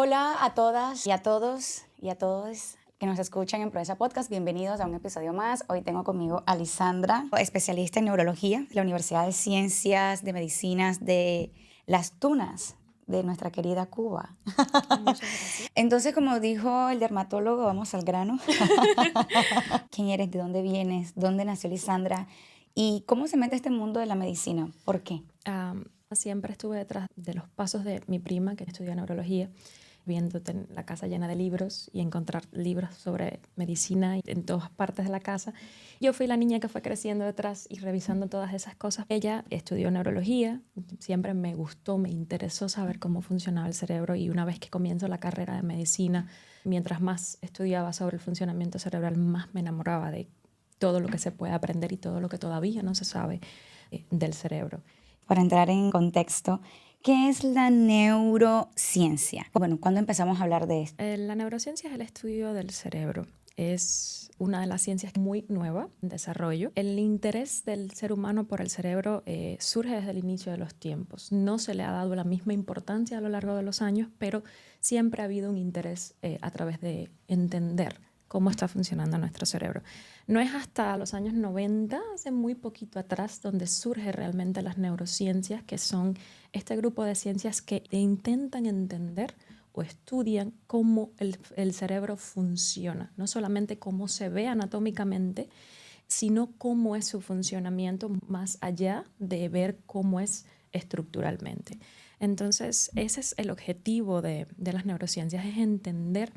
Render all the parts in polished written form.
Hola a todas y a todos y a todos que nos escuchan en Proeza Podcast. Bienvenidos a un episodio más. Hoy tengo conmigo a Lisandra, especialista en neurología de la Universidad de Ciencias de Medicinas de Las Tunas, de nuestra querida Cuba. Muchas gracias. Entonces, como dijo el dermatólogo, vamos al grano. ¿Quién eres? ¿De dónde vienes? ¿Dónde nació Lisandra? ¿Y cómo se mete a este mundo de la medicina? ¿Por qué? Siempre estuve detrás de los pasos de mi prima, que estudia neurología, viéndote la casa llena de libros y encontrar libros sobre medicina en todas partes de la casa. Yo fui la niña que fue creciendo detrás y revisando todas esas cosas. Ella estudió neurología, siempre me gustó, me interesó saber cómo funcionaba el cerebro, y una vez que comienzo la carrera de medicina, mientras más estudiaba sobre el funcionamiento cerebral, más me enamoraba de todo lo que se puede aprender y todo lo que todavía no se sabe del cerebro. Para entrar en contexto, ¿qué es la neurociencia? Bueno, ¿cuándo empezamos a hablar de esto? La neurociencia es el estudio del cerebro. Es una de las ciencias muy nueva en desarrollo. El interés del ser humano por el cerebro surge desde el inicio de los tiempos. No se le ha dado la misma importancia a lo largo de los años, pero siempre ha habido un interés a través de entender cómo está funcionando nuestro cerebro. No es hasta los años 90, hace muy poquito atrás, donde surge realmente las neurociencias, que son este grupo de ciencias que intentan entender o estudian cómo el cerebro funciona, no solamente cómo se ve anatómicamente, sino cómo es su funcionamiento más allá de ver cómo es estructuralmente. Entonces, ese es el objetivo de las neurociencias, es entender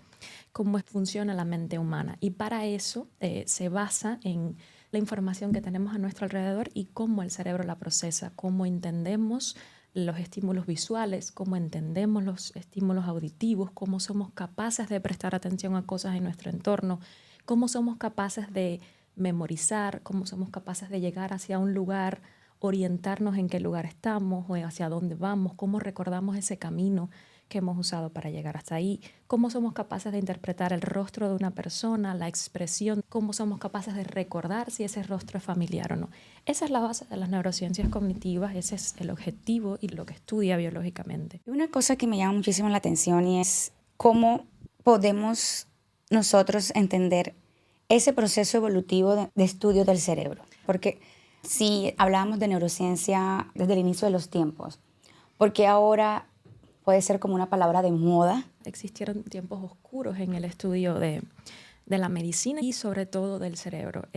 cómo funciona la mente humana. Y para eso se basa en la información que tenemos a nuestro alrededor y cómo el cerebro la procesa, cómo entendemos los estímulos visuales, cómo entendemos los estímulos auditivos, cómo somos capaces de prestar atención a cosas en nuestro entorno, cómo somos capaces de memorizar, cómo somos capaces de llegar hacia un lugar, orientarnos en qué lugar estamos o hacia dónde vamos, cómo recordamos ese camino que hemos usado para llegar hasta ahí, cómo somos capaces de interpretar el rostro de una persona, la expresión, cómo somos capaces de recordar si ese rostro es familiar o no. Esa es la base de las neurociencias cognitivas, ese es el objetivo y lo que estudia biológicamente. Una cosa que me llama muchísimo la atención y es cómo podemos nosotros entender ese proceso evolutivo de estudio del cerebro. Porque si hablábamos de neurociencia desde el inicio de los tiempos, porque ahora puede ser como una palabra de moda. Existieron tiempos oscuros en el estudio de la medicina y sobre todo del cerebro.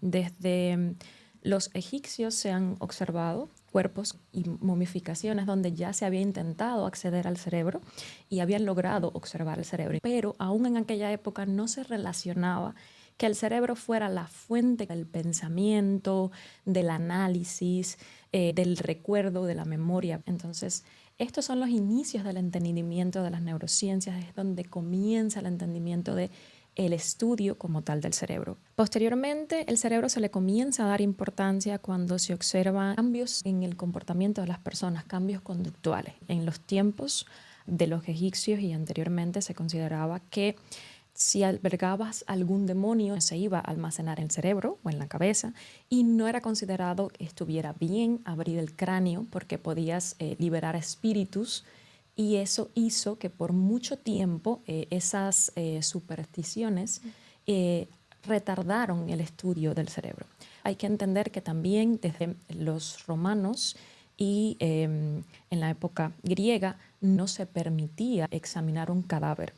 Desde los egipcios se han observado cuerpos y momificaciones donde ya se había intentado acceder al cerebro y habían logrado observar el cerebro. Pero aún en aquella época no se relacionaba que el cerebro fuera la fuente del pensamiento, del análisis, del recuerdo, de la memoria. Entonces, estos son los inicios del entendimiento de las neurociencias, es donde comienza el entendimiento de el estudio como tal del cerebro. Posteriormente, el cerebro se le comienza a dar importancia cuando se observan cambios en el comportamiento de las personas, cambios conductuales. En los tiempos de los egipcios y anteriormente se consideraba que si albergabas algún demonio, se iba a almacenar en el cerebro o en la cabeza, y no era considerado que estuviera bien abrir el cráneo porque podías liberar espíritus, y eso hizo que por mucho tiempo esas supersticiones retardaron el estudio del cerebro. Hay que entender que también desde los romanos y en la época griega no se permitía examinar un cadáver.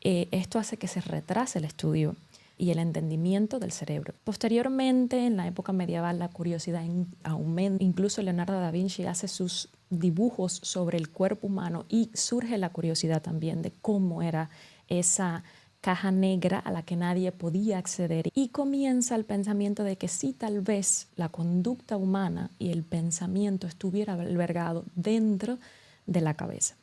Esto hace que se retrase el estudio y el entendimiento del cerebro. Posteriormente, en la época medieval, la curiosidad aumenta. Incluso Leonardo da Vinci hace sus dibujos sobre el cuerpo humano y surge la curiosidad también de cómo era esa caja negra a la que nadie podía acceder. Y comienza el pensamiento de que sí, tal vez la conducta humana y el pensamiento estuviera albergado dentro de la cabeza.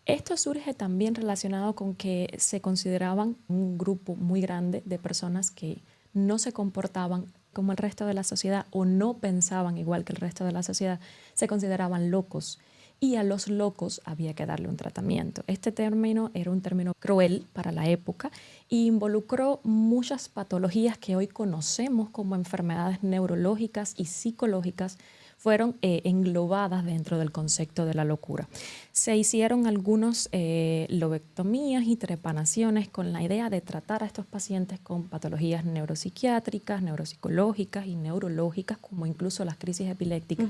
Esto surge también relacionado con que se consideraban un grupo muy grande de personas que no se comportaban como el resto de la sociedad o no pensaban igual que el resto de la sociedad, se consideraban locos, y a los locos había que darle un tratamiento. Este término era un término cruel para la época e involucró muchas patologías que hoy conocemos como enfermedades neurológicas y psicológicas. fueron englobadas dentro del concepto de la locura. Se hicieron algunos lobectomías y trepanaciones con la idea de tratar a estos pacientes con patologías neuropsiquiátricas, neuropsicológicas y neurológicas, como incluso las crisis epilépticas.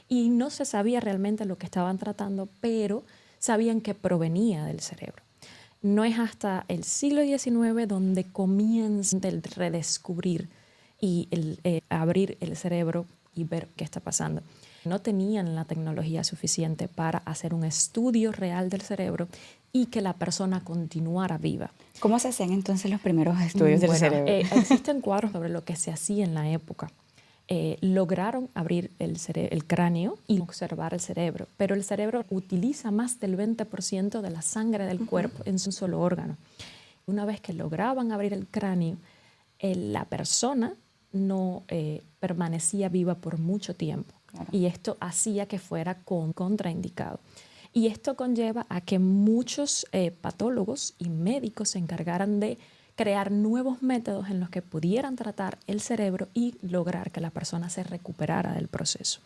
Y no se sabía realmente lo que estaban tratando, pero sabían que provenía del cerebro. No es hasta el siglo XIX donde comienza el redescubrir y abrir el cerebro y ver qué está pasando. No tenían la tecnología suficiente para hacer un estudio real del cerebro y que la persona continuara viva. ¿Cómo se hacían entonces los primeros estudios del cerebro? Existen cuadros sobre lo que se hacía en la época. Lograron abrir el cráneo y observar el cerebro, pero el cerebro utiliza más del 20% de la sangre del cuerpo en un solo órgano. Una vez que lograban abrir el cráneo, la persona no permanecía viva por mucho tiempo. Claro. Y esto hacía que fuera contraindicado. Y esto conlleva a que muchos patólogos y médicos se encargaran de crear nuevos métodos en los que pudieran tratar el cerebro y lograr que la persona se recuperara del proceso.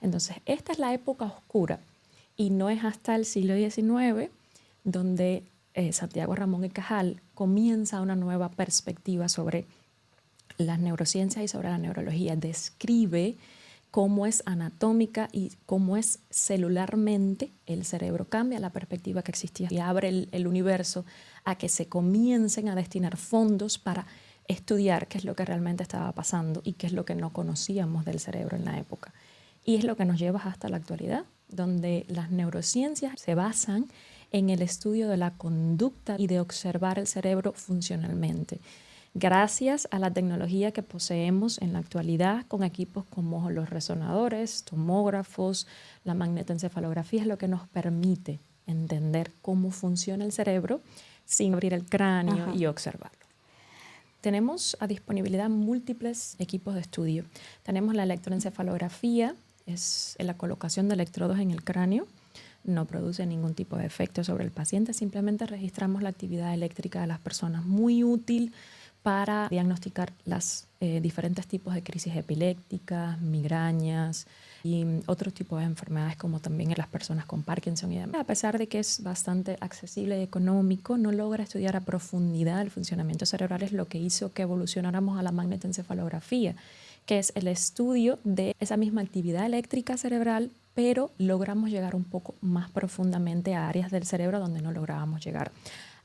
Entonces, esta es la época oscura y no es hasta el siglo XIX donde Santiago Ramón y Cajal comienza una nueva perspectiva sobre las neurociencias y sobre la neurología. Describe cómo es anatómica y cómo es celularmente el cerebro. Cambia la perspectiva que existía y abre el universo a que se comiencen a destinar fondos para estudiar qué es lo que realmente estaba pasando y qué es lo que no conocíamos del cerebro en la época. Y es lo que nos lleva hasta la actualidad, donde las neurociencias se basan en el estudio de la conducta y de observar el cerebro funcionalmente. Gracias a la tecnología que poseemos en la actualidad con equipos como los resonadores, tomógrafos, la magnetoencefalografía es lo que nos permite entender cómo funciona el cerebro sin abrir el cráneo y observarlo. Tenemos a disponibilidad múltiples equipos de estudio. Tenemos la electroencefalografía, es la colocación de electrodos en el cráneo. No produce ningún tipo de efecto sobre el paciente, simplemente registramos la actividad eléctrica de las personas. Muy útil para diagnosticar los diferentes tipos de crisis epilépticas, migrañas y otros tipos de enfermedades como también en las personas con Parkinson y demás. A pesar de que es bastante accesible y económico, no logra estudiar a profundidad el funcionamiento cerebral, es lo que hizo que evolucionáramos a la magnetoencefalografía, que es el estudio de esa misma actividad eléctrica cerebral, pero logramos llegar un poco más profundamente a áreas del cerebro donde no lográbamos llegar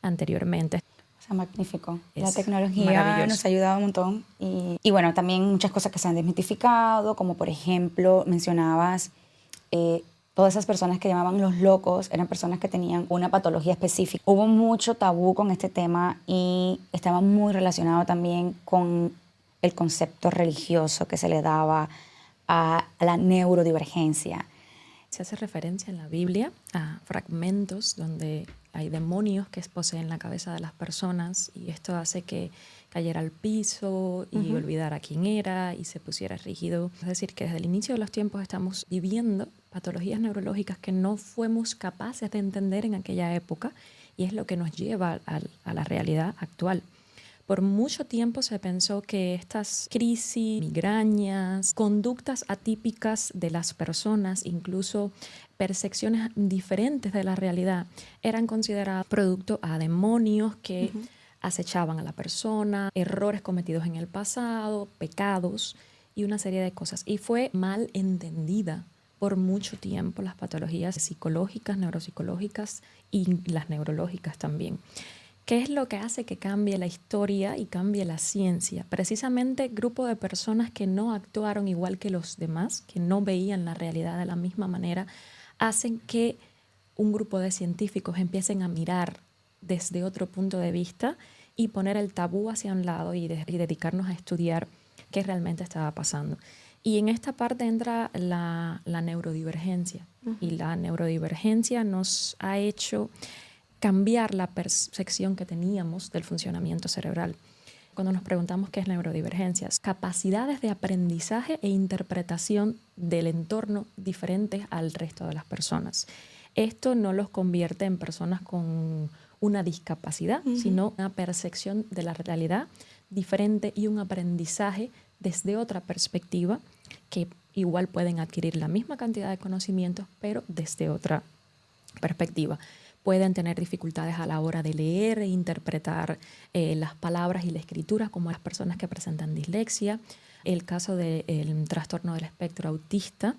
anteriormente. O sea, magnífico. La tecnología nos ha ayudado un montón. Y bueno, también muchas cosas que se han desmitificado, como por ejemplo, mencionabas, todas esas personas que llamaban los locos eran personas que tenían una patología específica. Hubo mucho tabú con este tema y estaba muy relacionado también con el concepto religioso que se le daba a la neurodivergencia. Se hace referencia en la Biblia a fragmentos donde hay demonios que poseen la cabeza de las personas y esto hace que cayera al piso y olvidara quién era y se pusiera rígido. Es decir, que desde el inicio de los tiempos estamos viviendo patologías neurológicas que no fuimos capaces de entender en aquella época y es lo que nos lleva a la realidad actual. Por mucho tiempo se pensó que estas crisis, migrañas, conductas atípicas de las personas, incluso percepciones diferentes de la realidad, eran consideradas producto a demonios que acechaban a la persona, errores cometidos en el pasado, pecados y una serie de cosas. Y fue mal entendida por mucho tiempo las patologías psicológicas, neuropsicológicas y las neurológicas también. ¿Qué es lo que hace que cambie la historia y cambie la ciencia? Precisamente grupo de personas que no actuaron igual que los demás, que no veían la realidad de la misma manera, hacen que un grupo de científicos empiecen a mirar desde otro punto de vista y poner el tabú hacia un lado y dedicarnos a estudiar qué realmente estaba pasando. Y en esta parte entra la neurodivergencia. Y la neurodivergencia nos ha hecho cambiar la percepción que teníamos del funcionamiento cerebral. Cuando nos preguntamos qué es neurodivergencia, capacidades de aprendizaje e interpretación del entorno diferentes al resto de las personas. Esto no los convierte en personas con una discapacidad, sino una percepción de la realidad diferente y un aprendizaje desde otra perspectiva que igual pueden adquirir la misma cantidad de conocimientos, pero desde otra perspectiva. Pueden tener dificultades a la hora de leer e interpretar las palabras y la escritura, como las personas que presentan dislexia. El caso del trastorno del espectro autista,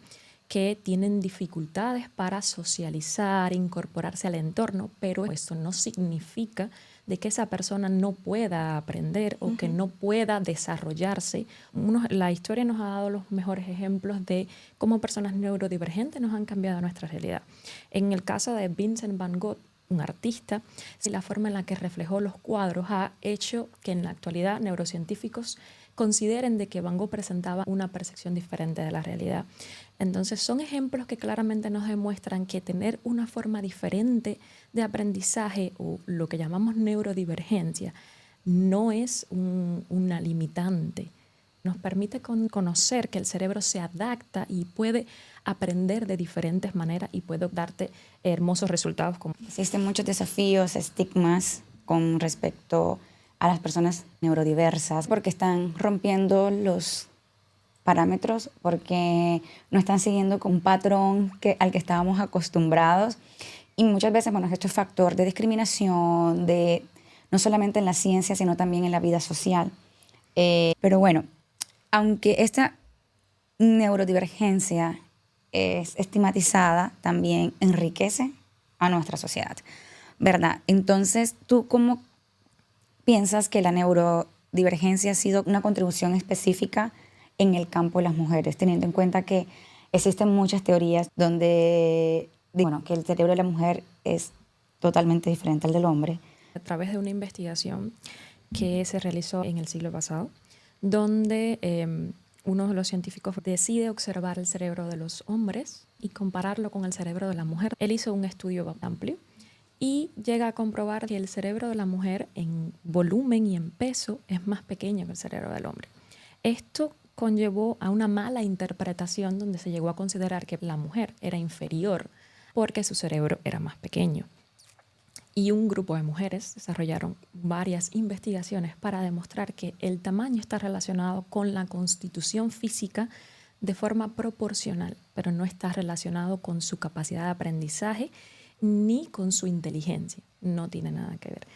que tienen dificultades para socializar, incorporarse al entorno, pero esto no significa de que esa persona no pueda aprender o que no pueda desarrollarse. La historia nos ha dado los mejores ejemplos de cómo personas neurodivergentes nos han cambiado nuestra realidad. En el caso de Vincent Van Gogh, un artista, la forma en la que reflejó los cuadros ha hecho que en la actualidad neurocientíficos consideren de que Van Gogh presentaba una percepción diferente de la realidad. Entonces son ejemplos que claramente nos demuestran que tener una forma diferente de aprendizaje o lo que llamamos neurodivergencia no es una limitante. Nos permite conocer que el cerebro se adapta y puede aprender de diferentes maneras y puede darte hermosos resultados. Existen muchos desafíos, estigmas con respecto a las personas neurodiversas porque están rompiendo los parámetros, porque no están siguiendo con un patrón al que estábamos acostumbrados. Y muchas veces, bueno, esto es factor de discriminación, no solamente en la ciencia, sino también en la vida social. Pero bueno, aunque esta neurodivergencia es estigmatizada, también enriquece a nuestra sociedad, ¿verdad? Entonces, ¿tú cómo piensas que la neurodivergencia ha sido una contribución específica en el campo de las mujeres, teniendo en cuenta que existen muchas teorías donde, bueno, que el cerebro de la mujer es totalmente diferente al del hombre? A través de una investigación que se realizó en el siglo pasado, donde uno de los científicos decide observar el cerebro de los hombres y compararlo con el cerebro de la mujer. Él hizo un estudio amplio y llega a comprobar que el cerebro de la mujer en volumen y en peso es más pequeño que el cerebro del hombre. Esto conllevó a una mala interpretación donde se llegó a considerar que la mujer era inferior porque su cerebro era más pequeño. Y un grupo de mujeres desarrollaron varias investigaciones para demostrar que el tamaño está relacionado con la constitución física de forma proporcional, pero no está relacionado con su capacidad de aprendizaje ni con su inteligencia. No tiene nada que ver.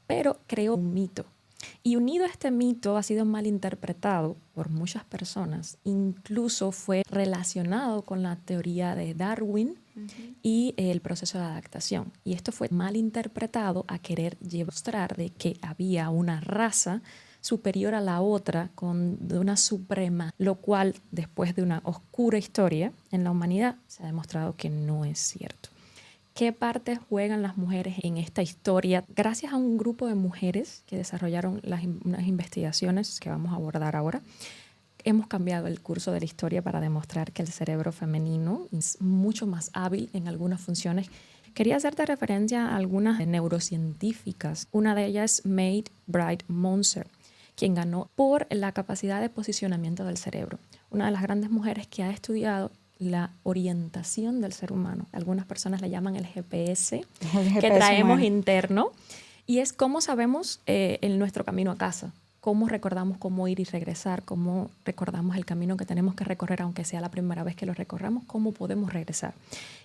Pero creó un mito. Y unido a este mito ha sido mal interpretado por muchas personas. Incluso fue relacionado con la teoría de Darwin y el proceso de adaptación. Y esto fue mal interpretado a querer demostrar de que había una raza superior a la otra de una suprema, lo cual después de una oscura historia en la humanidad se ha demostrado que no es cierto. ¿Qué parte juegan las mujeres en esta historia? Gracias a un grupo de mujeres que desarrollaron unas investigaciones que vamos a abordar ahora, hemos cambiado el curso de la historia para demostrar que el cerebro femenino es mucho más hábil en algunas funciones. Quería hacerte referencia a algunas neurocientíficas. Una de ellas es Maid Bright Moser, quien ganó por la capacidad de posicionamiento del cerebro. Una de las grandes mujeres que ha estudiado la orientación del ser humano. Algunas personas le llaman el GPS que traemos humano interno, y es cómo sabemos en nuestro camino a casa, cómo recordamos cómo ir y regresar, cómo recordamos el camino que tenemos que recorrer, aunque sea la primera vez que lo recorramos, cómo podemos regresar.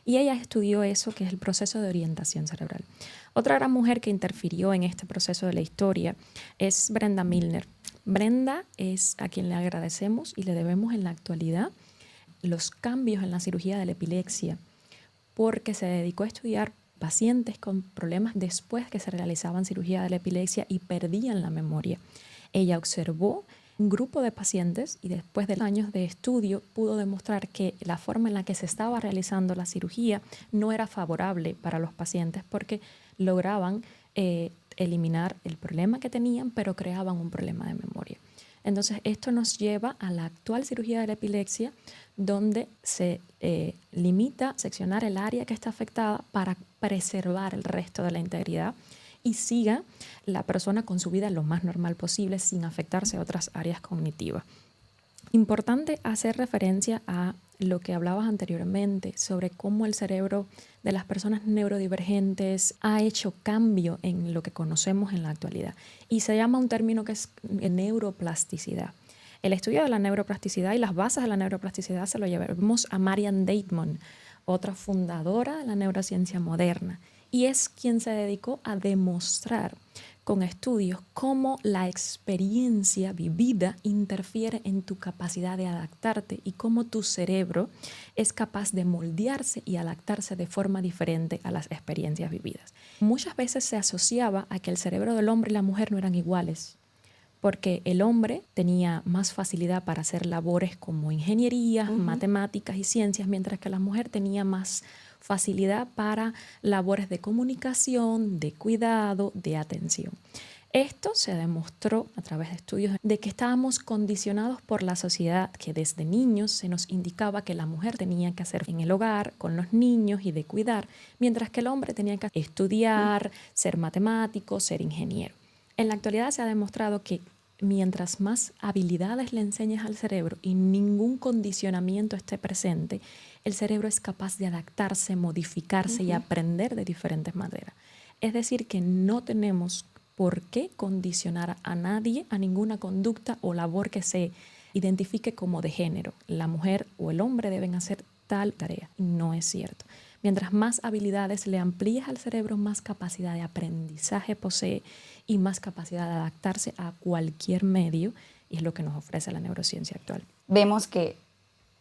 Y ella estudió eso, que es el proceso de orientación cerebral. Otra gran mujer que interfirió en este proceso de la historia es Brenda Milner. Brenda es a quien le agradecemos y le debemos en la actualidad los cambios en la cirugía de la epilepsia, porque se dedicó a estudiar pacientes con problemas después que se realizaban cirugía de la epilepsia y perdían la memoria. Ella observó un grupo de pacientes y después de años de estudio pudo demostrar que la forma en la que se estaba realizando la cirugía no era favorable para los pacientes porque lograban eliminar el problema que tenían, pero creaban un problema de memoria. Entonces, esto nos lleva a la actual cirugía de la epilepsia, donde se limita a seccionar el área que está afectada para preservar el resto de la integridad y siga la persona con su vida lo más normal posible sin afectarse a otras áreas cognitivas. Importante hacer referencia a lo que hablabas anteriormente sobre cómo el cerebro de las personas neurodivergentes ha hecho cambio en lo que conocemos en la actualidad. Y se llama un término que es neuroplasticidad. El estudio de la neuroplasticidad y las bases de la neuroplasticidad se lo llevamos a Marian Deitmon, otra fundadora de la neurociencia moderna, y es quien se dedicó a demostrar con estudios cómo la experiencia vivida interfiere en tu capacidad de adaptarte y cómo tu cerebro es capaz de moldearse y adaptarse de forma diferente a las experiencias vividas. Muchas veces se asociaba a que el cerebro del hombre y la mujer no eran iguales, porque el hombre tenía más facilidad para hacer labores como ingeniería, matemáticas y ciencias, mientras que la mujer tenía más facilidad para labores de comunicación, de cuidado, de atención. Esto se demostró a través de estudios de que estábamos condicionados por la sociedad, que desde niños se nos indicaba que la mujer tenía que hacer en el hogar, con los niños y de cuidar, mientras que el hombre tenía que estudiar, ser matemático, ser ingeniero. En la actualidad se ha demostrado que mientras más habilidades le enseñes al cerebro y ningún condicionamiento esté presente, el cerebro es capaz de adaptarse, modificarse y aprender de diferentes maneras. Es decir, que no tenemos por qué condicionar a nadie a ninguna conducta o labor que se identifique como de género. La mujer o el hombre deben hacer tal tarea. No es cierto. Mientras más habilidades le amplíes al cerebro, más capacidad de aprendizaje posee y más capacidad de adaptarse a cualquier medio, y es lo que nos ofrece la neurociencia actual. Vemos que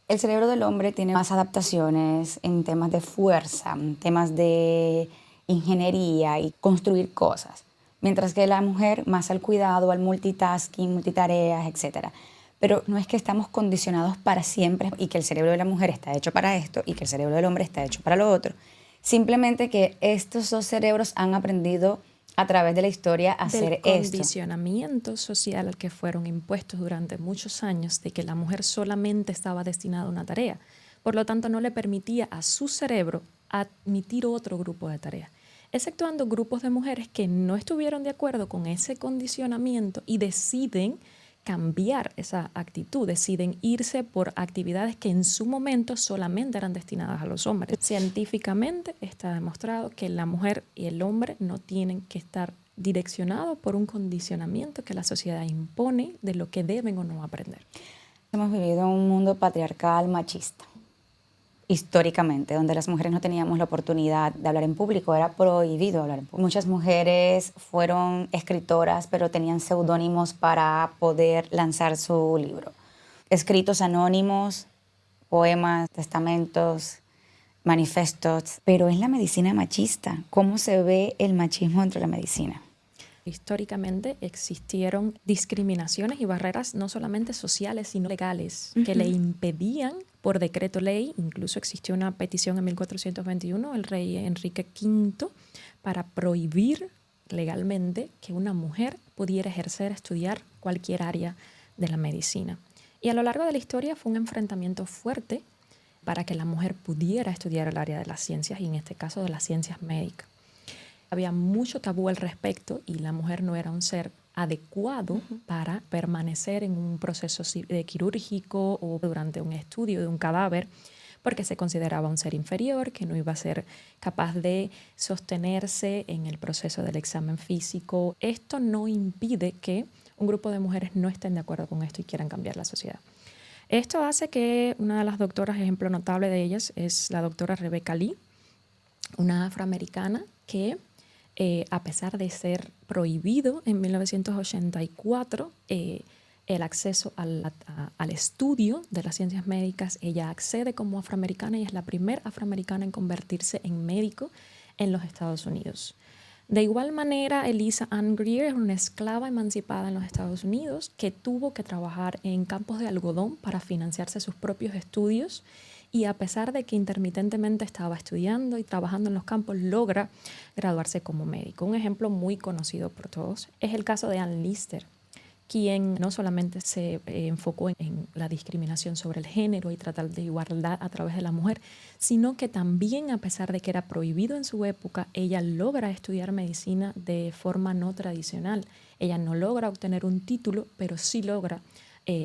el cerebro del hombre tiene más adaptaciones en temas de fuerza, en temas de ingeniería y construir cosas, mientras que la mujer más al cuidado, al multitasking, multitareas, etc. Pero no es que estamos condicionados para siempre y que el cerebro de la mujer está hecho para esto y que el cerebro del hombre está hecho para lo otro. Simplemente que estos dos cerebros han aprendido a través de la historia a hacer esto. Del condicionamiento social al que fueron impuestos durante muchos años de que la mujer solamente estaba destinada a una tarea. Por lo tanto, no le permitía a su cerebro admitir otro grupo de tareas, exceptuando grupos de mujeres que no estuvieron de acuerdo con ese condicionamiento y deciden cambiar esa actitud, deciden irse por actividades que en su momento solamente eran destinadas a los hombres. Científicamente está demostrado que la mujer y el hombre no tienen que estar direccionados por un condicionamiento que la sociedad impone de lo que deben o no aprender. Hemos vivido en un mundo patriarcal, machista, históricamente, donde las mujeres no teníamos la oportunidad de hablar en público, era prohibido hablar en público. Muchas mujeres fueron escritoras, pero tenían seudónimos para poder lanzar su libro. Escritos anónimos, poemas, testamentos, manifestos, pero es la medicina machista. ¿Cómo se ve el machismo dentro de la medicina? Históricamente existieron discriminaciones y barreras no solamente sociales, sino legales, que le impedían por decreto ley. Incluso existió una petición en 1421 del rey Enrique V para prohibir legalmente que una mujer pudiera ejercer, estudiar cualquier área de la medicina. Y a lo largo de la historia fue un enfrentamiento fuerte para que la mujer pudiera estudiar el área de las ciencias, y en este caso de las ciencias médicas. Había mucho tabú al respecto y la mujer no era un ser adecuado para permanecer en un proceso quirúrgico o durante un estudio de un cadáver, porque se consideraba un ser inferior que no iba a ser capaz de sostenerse en el proceso del examen físico. Esto no impide que un grupo de mujeres no estén de acuerdo con esto y quieran cambiar la sociedad. Esto hace que una de las doctoras, ejemplo notable de ellas, es la doctora Rebecca Lee, una afroamericana que a pesar de ser prohibido en 1984 el acceso al estudio de las ciencias médicas, ella accede como afroamericana y es la primera afroamericana en convertirse en médico en los Estados Unidos. De igual manera, Eliza Ann Greer es una esclava emancipada en los Estados Unidos que tuvo que trabajar en campos de algodón para financiarse sus propios estudios, y a pesar de que intermitentemente estaba estudiando y trabajando en los campos, logra graduarse como médico. Un ejemplo muy conocido por todos es el caso de Ann Lister, quien no solamente se enfocó en la discriminación sobre el género y tratar de igualdad a través de la mujer, sino que también, a pesar de que era prohibido en su época, ella logra estudiar medicina de forma no tradicional. Ella no logra obtener un título, pero sí logra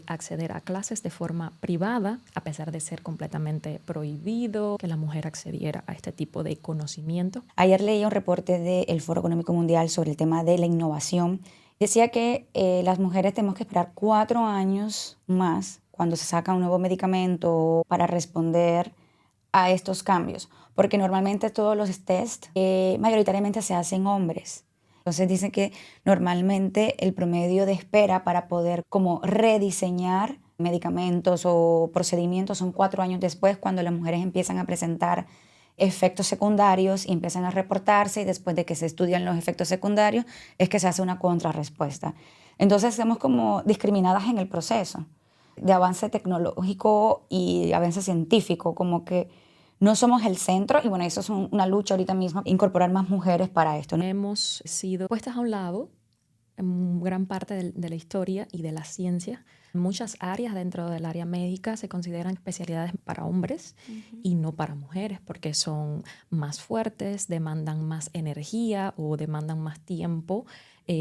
acceder a clases de forma privada, a pesar de ser completamente prohibido que la mujer accediera a este tipo de conocimiento. Ayer leí un reporte del Foro Económico Mundial sobre el tema de la innovación Decía que las mujeres tenemos que esperar 4 años más cuando se saca un nuevo medicamento para responder a estos cambios, porque normalmente todos los test mayoritariamente se hacen hombres. Entonces dicen que normalmente el promedio de espera para poder como rediseñar medicamentos o procedimientos son 4 años después, cuando las mujeres empiezan a presentar efectos secundarios y empiezan a reportarse, y después de que se estudian los efectos secundarios es que se hace una contrarrespuesta. Entonces estamos como discriminadas en el proceso de avance tecnológico y avance científico, como que no somos el centro, y bueno, eso es una lucha ahorita mismo, incorporar más mujeres para esto, ¿no? Hemos sido puestas a un lado en gran parte de la historia y de la ciencia. Muchas áreas dentro del área médica se consideran especialidades para hombres y no para mujeres, porque son más fuertes, demandan más energía o demandan más tiempo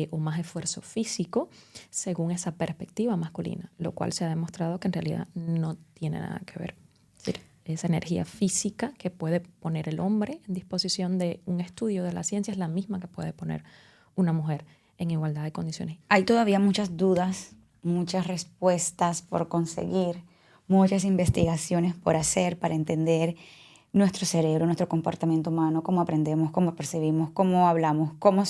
o más esfuerzo físico según esa perspectiva masculina, lo cual se ha demostrado que en realidad no tiene nada que ver. Es decir, esa energía física que puede poner el hombre en disposición de un estudio de la ciencia es la misma que puede poner una mujer en igualdad de condiciones. Hay todavía muchas dudas, muchas respuestas por conseguir, muchas investigaciones por hacer para entender nuestro cerebro, nuestro comportamiento humano, cómo aprendemos, cómo percibimos, cómo hablamos, cómo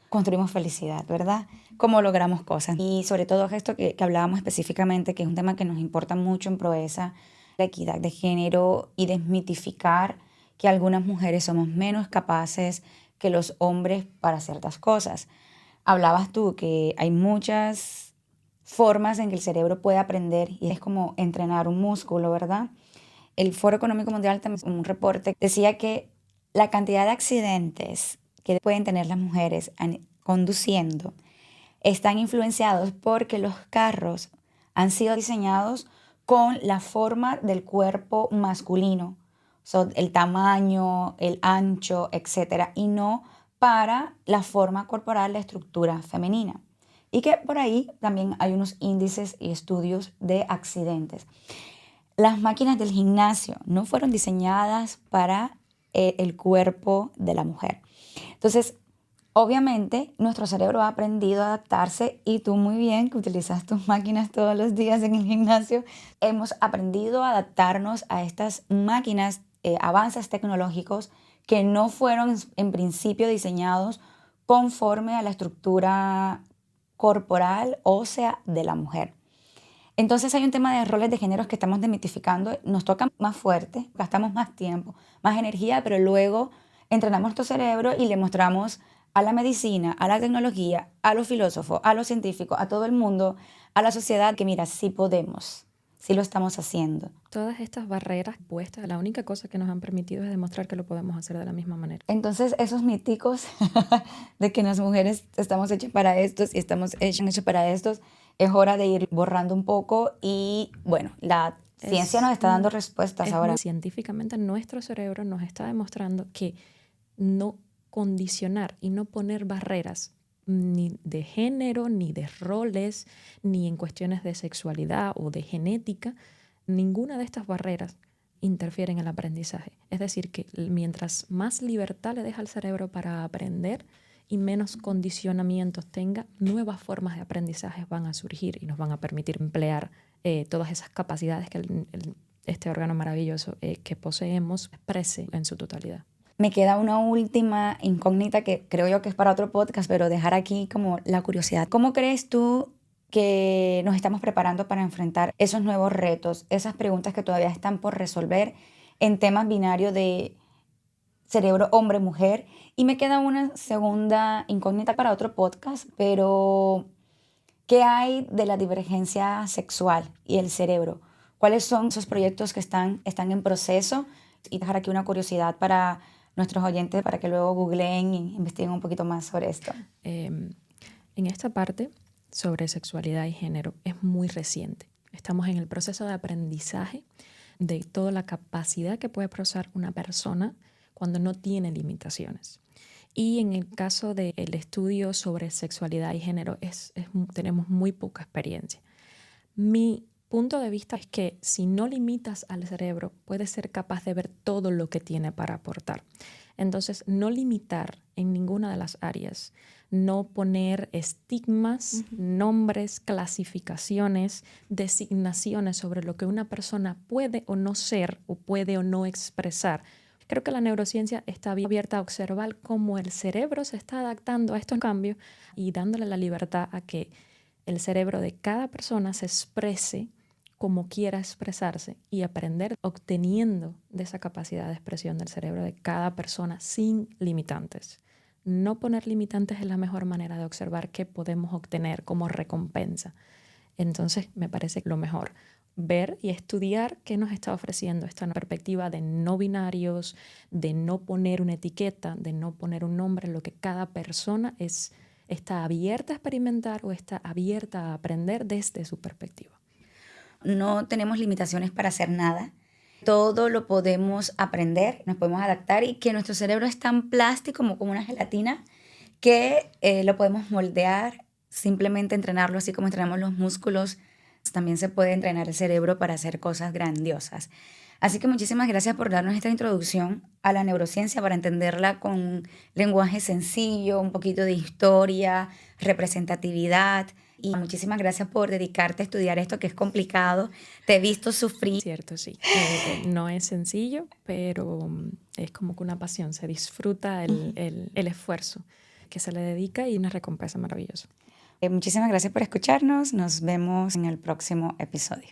construimos felicidad, ¿verdad? Cómo logramos cosas. Y sobre todo esto que hablábamos específicamente, que es un tema que nos importa mucho en Proeza, la equidad de género y desmitificar que algunas mujeres somos menos capaces que los hombres para ciertas cosas. Hablabas tú que hay muchas formas en que el cerebro puede aprender y es como entrenar un músculo, ¿verdad? El Foro Económico Mundial, también un reporte, decía que la cantidad de accidentes que pueden tener las mujeres conduciendo están influenciados porque los carros han sido diseñados con la forma del cuerpo masculino, el tamaño, el ancho, etcétera, y no para la forma corporal, la estructura femenina. Y que por ahí también hay unos índices y estudios de accidentes. Las máquinas del gimnasio no fueron diseñadas para el cuerpo de la mujer. Entonces, obviamente, nuestro cerebro ha aprendido a adaptarse, y tú muy bien, que utilizas tus máquinas todos los días en el gimnasio, hemos aprendido a adaptarnos a estas máquinas, avances tecnológicos que no fueron en principio diseñados conforme a la estructura corporal ósea de la mujer. Entonces hay un tema de roles de géneros que estamos desmitificando, nos toca más fuerte, gastamos más tiempo, más energía, pero luego entrenamos nuestro cerebro y le mostramos a la medicina, a la tecnología, a los filósofos, a los científicos, a todo el mundo, a la sociedad, que mira, sí podemos, sí lo estamos haciendo. Todas estas barreras puestas, la única cosa que nos han permitido es demostrar que lo podemos hacer de la misma manera. Entonces esos míticos de que las mujeres estamos hechas para estos y estamos hechas para estos, es hora de ir borrando un poco, y bueno, la ciencia nos está dando respuestas ahora. Científicamente nuestro cerebro nos está demostrando que no condicionar y no poner barreras ni de género, ni de roles, ni en cuestiones de sexualidad o de genética, ninguna de estas barreras interfiere en el aprendizaje. Es decir, que mientras más libertad le deja al cerebro para aprender y menos condicionamientos tenga, nuevas formas de aprendizaje van a surgir y nos van a permitir emplear todas esas capacidades que este órgano maravilloso que poseemos exprese en su totalidad. Me queda una última incógnita que creo yo que es para otro podcast, pero dejar aquí como la curiosidad. ¿Cómo crees tú que nos estamos preparando para enfrentar esos nuevos retos, esas preguntas que todavía están por resolver en temas binarios de cerebro hombre-mujer? Y me queda una segunda incógnita para otro podcast, pero ¿qué hay de la divergencia sexual y el cerebro? ¿Cuáles son esos proyectos que están en proceso? Y dejar aquí una curiosidad para nuestros oyentes para que luego googleen y investiguen un poquito más sobre esto. En esta parte sobre sexualidad y género es muy reciente. Estamos en el proceso de aprendizaje de toda la capacidad que puede procesar una persona cuando no tiene limitaciones. Y en el caso del estudio sobre sexualidad y género tenemos muy poca experiencia. Mi punto de vista es que si no limitas al cerebro, puedes ser capaz de ver todo lo que tiene para aportar. Entonces, no limitar en ninguna de las áreas no poner estigmas, nombres, clasificaciones, designaciones sobre lo que una persona puede o no ser o puede o no expresar. Creo que la neurociencia está abierta a observar cómo el cerebro se está adaptando a estos cambios y dándole la libertad a que el cerebro de cada persona se exprese como quiera expresarse y aprender obteniendo de esa capacidad de expresión del cerebro de cada persona sin limitantes. No poner limitantes es la mejor manera de observar qué podemos obtener como recompensa. Entonces, me parece lo mejor ver y estudiar qué nos está ofreciendo esta perspectiva de no binarios, de no poner una etiqueta, de no poner un nombre, lo que cada persona está abierta a experimentar o está abierta a aprender desde su perspectiva. No tenemos limitaciones para hacer nada. Todo lo podemos aprender, nos podemos adaptar y que nuestro cerebro es tan plástico como una gelatina que lo podemos moldear, simplemente entrenarlo así como entrenamos los músculos. También se puede entrenar el cerebro para hacer cosas grandiosas. Así que muchísimas gracias por darnos esta introducción a la neurociencia para entenderla con lenguaje sencillo, un poquito de historia, representatividad. Y muchísimas gracias por dedicarte a estudiar esto que es complicado. Te he visto sufrir. Cierto, sí. No es sencillo, pero es como que una pasión. Se disfruta el esfuerzo que se le dedica y una recompensa maravillosa. Muchísimas gracias por escucharnos. Nos vemos en el próximo episodio.